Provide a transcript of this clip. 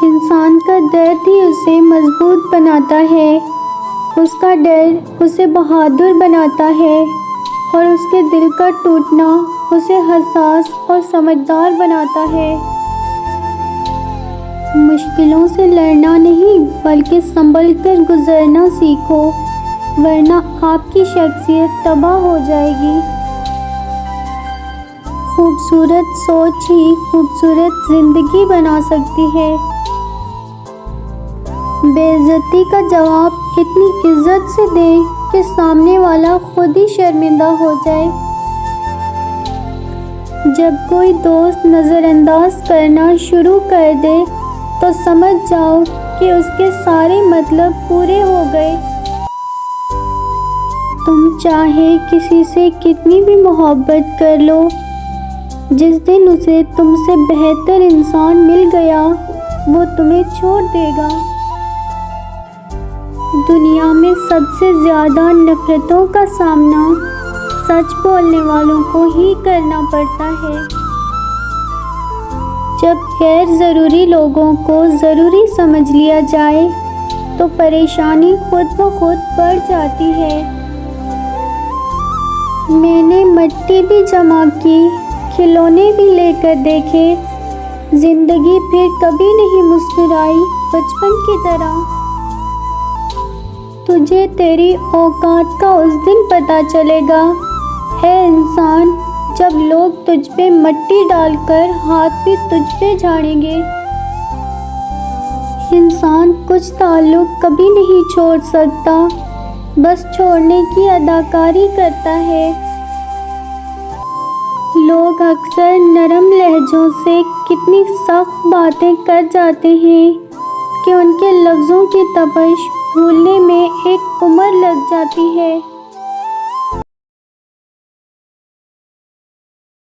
इंसान का दर्द ही उसे मजबूत बनाता है। उसका डर उसे बहादुर बनाता है और उसके दिल का टूटना उसे हसास और समझदार बनाता है। मुश्किलों से लड़ना नहीं बल्कि संभल कर गुजरना सीखो, वरना आपकी शख्सियत तबाह हो जाएगी। खूबसूरत सोच ही खूबसूरत जिंदगी बना सकती है। बेइज्जती का जवाब इतनी इज्जत से दे कि सामने वाला खुद ही शर्मिंदा हो जाए। जब कोई दोस्त नज़रअंदाज करना शुरू कर दे तो समझ जाओ कि उसके सारे मतलब पूरे हो गए। तुम चाहे किसी से कितनी भी मोहब्बत कर लो, जिस दिन उसे तुमसे बेहतर इंसान मिल गया वो तुम्हें छोड़ देगा। दुनिया में सबसे ज़्यादा नफ़रतों का सामना सच बोलने वालों को ही करना पड़ता है। जब गैर ज़रूरी लोगों को ज़रूरी समझ लिया जाए तो परेशानी खुद ब खुद बढ़ जाती है। मैंने मिट्टी भी जमा की, खिलौने भी लेकर देखे, ज़िंदगी फिर कभी नहीं मुस्कुराई बचपन की तरह। तुझे तेरी औकात का उस दिन पता चलेगा है इंसान, जब लोग तुझ पे मिट्टी डालकर हाथ भी तुझ पे झाड़ेंगे। इंसान कुछ ताल्लुक कभी नहीं छोड़ सकता, बस छोड़ने की अदाकारी करता है। लोग अक्सर नरम लहजों से कितनी सख्त बातें कर जाते हैं कि उनके लफ्ज़ों की तपश भूलने में एक उम्र लग जाती है।